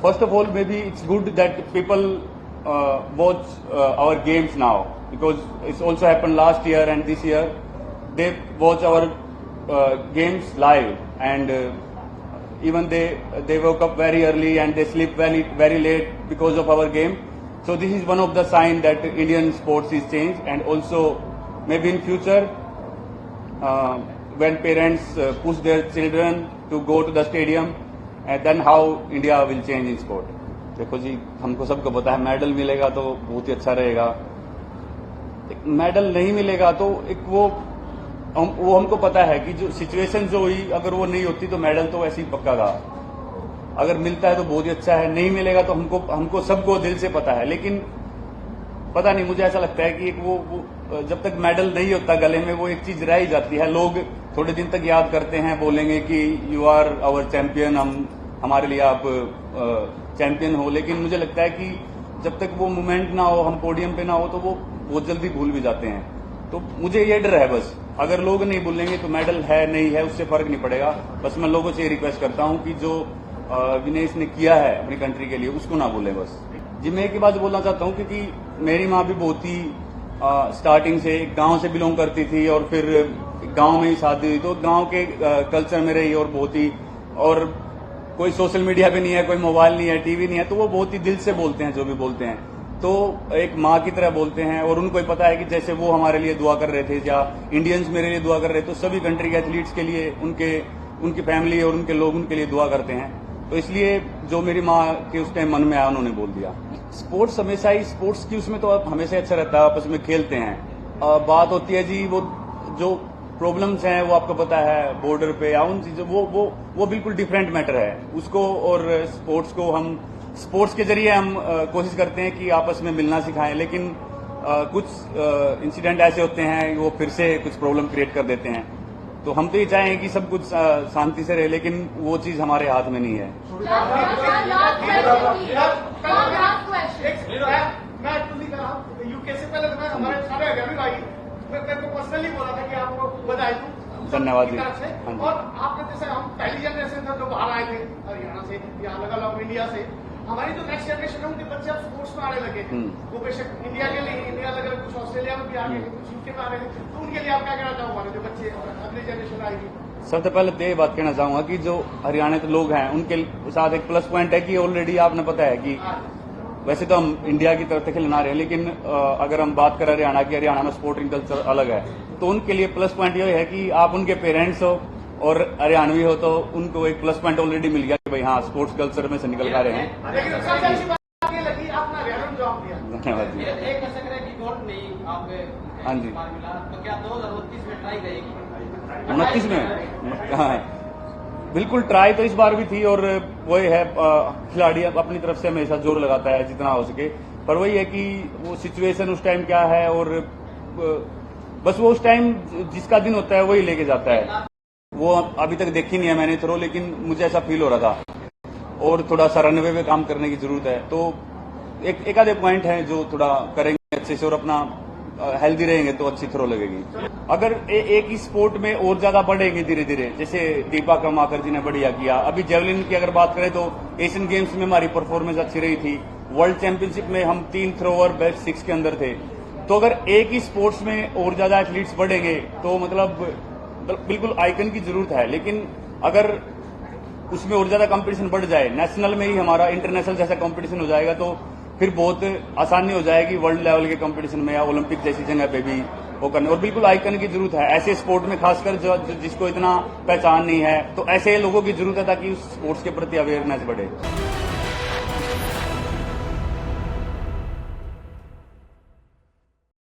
First of all, maybe it's good that people watch our games now, because it's also happened last year and this year. They watch our games live, and even they woke up very early and they sleep very late because of our game. So this is one of the sign that Indian sports is changed, and also maybe in future when parents push their children to go to the stadium, and then how India will change in sport. देखो जी, हमको सबको पता है medal मिलेगा तो बहुत ही अच्छा रहेगा, मेडल नहीं मिलेगा तो एक वो हमको पता है कि जो सिचुएशन जो हुई, अगर वो नहीं होती तो मेडल तो ऐसे ही पक्का था। अगर मिलता है तो बहुत ही अच्छा है, नहीं मिलेगा तो हमको सबको दिल से पता है। लेकिन पता नहीं, मुझे ऐसा लगता है कि एक वो जब तक मेडल नहीं होता गले में, वो एक चीज रह ही जाती है। लोग थोड़े दिन तक याद करते हैं, बोलेंगे कि यू आर आवर चैंपियन, हमारे लिए आप चैंपियन हो। लेकिन मुझे लगता है कि जब तक वो मोमेंट ना हो, हम पोडियम पे ना हो, तो वो बहुत जल्दी भूल भी जाते हैं। तो मुझे ये डर है बस, अगर लोग नहीं भूलेंगे तो मेडल है नहीं है उससे फर्क नहीं पड़ेगा। बस मैं लोगों से ये रिक्वेस्ट करता हूं कि जो विनेश ने किया है अपनी कंट्री के लिए, उसको ना भूलें बस। जी, मैं एक ही बात बोलना चाहता हूं, क्योंकि मेरी माँ भी बहुत ही स्टार्टिंग से गांव से बिलोंग करती थी, और फिर गांव में ही शादी हुई, तो गांव के कल्चर में रही, और बहुत ही, और कोई सोशल मीडिया पे नहीं है, कोई मोबाइल नहीं है, टीवी नहीं है, तो वो बहुत ही दिल से बोलते हैं जो भी बोलते हैं, तो एक माँ की तरह बोलते हैं। और उनको ही पता है कि जैसे वो हमारे लिए दुआ कर रहे थे, या इंडियंस मेरे लिए दुआ कर रहे थे, तो सभी कंट्री के एथलीट्स के लिए उनकी फैमिली और उनके लोग उनके लिए दुआ करते हैं। तो इसलिए जो मेरी माँ के उस टाइम मन में आया, उन्होंने बोल दिया। स्पोर्ट्स हमेशा ही, स्पोर्ट्स की उसमें तो हमेशा अच्छा रहता है, आपस में खेलते हैं। बात होती है जी, वो जो प्रॉब्लम्स हैं वो आपको पता है बॉर्डर पे या उन चीजों, वो बिल्कुल डिफरेंट मैटर है उसको। और स्पोर्ट्स को हम स्पोर्ट्स के जरिए हम कोशिश करते हैं कि आपस में मिलना सिखाएं, लेकिन कुछ इंसिडेंट ऐसे होते हैं वो फिर से कुछ प्रॉब्लम क्रिएट कर देते हैं। तो हम तो ये चाहेंगे कि सब कुछ शांति से रहे, लेकिन वो चीज हमारे हाथ में नहीं है। यूके से पहले हमारे सारे अगर भाई मेरे को पर्सनली बोला था कि आपको बधाई दूं, धन्यवाद जी। और आपने जैसे हम पहली जनरेशन से जो बाहर आए थे हरियाणा से या अलग अलग इंडिया से, हमारी जो नेक्स्ट जनरेशन है उनके बच्चे अब स्पोर्ट्स में आने लगे, वो बेशक इंडिया के लिए इंडिया अलग अलग, कुछ ऑस्ट्रेलिया में भी आ गए, कुछ यूके में आ रहे हैं, तो उनके लिए आप क्या कहना चाहूंगा जो बच्चे अगली जनरेशन आएगी? सबसे पहले तो ये बात कहना चाहूंगा कि जो हरियाणा के लोग हैं उनके साथ एक प्लस पॉइंट है कि ऑलरेडी आपने पता है कि वैसे तो हम इंडिया की तरफ से खेलना रहे हैं, लेकिन अगर हम बात करें हरियाणा की, हरियाणा में स्पोर्टिंग कल्चर अलग है, तो उनके लिए प्लस पॉइंट ये है कि आप उनके पेरेंट्स हो और हरियाणवी हो, तो उनको एक प्लस पॉइंट ऑलरेडी मिल गया कि भाई हाँ, स्पोर्ट्स कल्चर में से निकल कर रहे हैं। धन्यवाद जी। हाँ जी, 29 में हाँ बिल्कुल, ट्राई तो इस बार भी थी, और वही है खिलाड़ी अपनी तरफ से हमेशा जोर लगाता है जितना हो सके, पर वही है कि वो सिचुएशन उस टाइम क्या है, और बस वो उस टाइम जिसका दिन होता है वही लेके जाता है। वो अभी तक देखी नहीं है मैंने थ्रो, लेकिन मुझे ऐसा फील हो रहा था, और थोड़ा सा रनवे में काम करने की जरूरत है। तो एक आधे पॉइंट है जो थोड़ा करेंगे अच्छे से, और अपना हेल्दी रहेंगे तो अच्छी थ्रो लगेगी। अगर एक ही स्पोर्ट में और ज्यादा बढ़ेंगे धीरे धीरे, जैसे दीपा कर्माकर जी ने बढ़िया किया। अभी जेवलिन की अगर बात करें तो एशियन गेम्स में हमारी परफॉर्मेंस अच्छी रही थी, वर्ल्ड चैंपियनशिप में हम 3 थ्रोअर बेस्ट 6 के अंदर थे। तो अगर एक ही स्पोर्ट्स में और ज्यादा एथलीट्स बढ़ेंगे तो मतलब बिल्कुल आइकन की जरूरत है। लेकिन अगर उसमें और ज्यादा कंपटीशन बढ़ जाए, नेशनल में ही हमारा इंटरनेशनल जैसा कंपटीशन हो जाएगा, तो फिर बहुत आसानी हो जाएगी वर्ल्ड लेवल के कंपटीशन में या ओलंपिक जैसी जगह पे भी वो करने। और बिल्कुल आइकन की जरूरत है ऐसे स्पोर्ट में, खासकर जिसको इतना पहचान नहीं है, तो ऐसे लोगों की जरूरत है ताकि उस स्पोर्ट्स के प्रति अवेयरनेस बढ़े।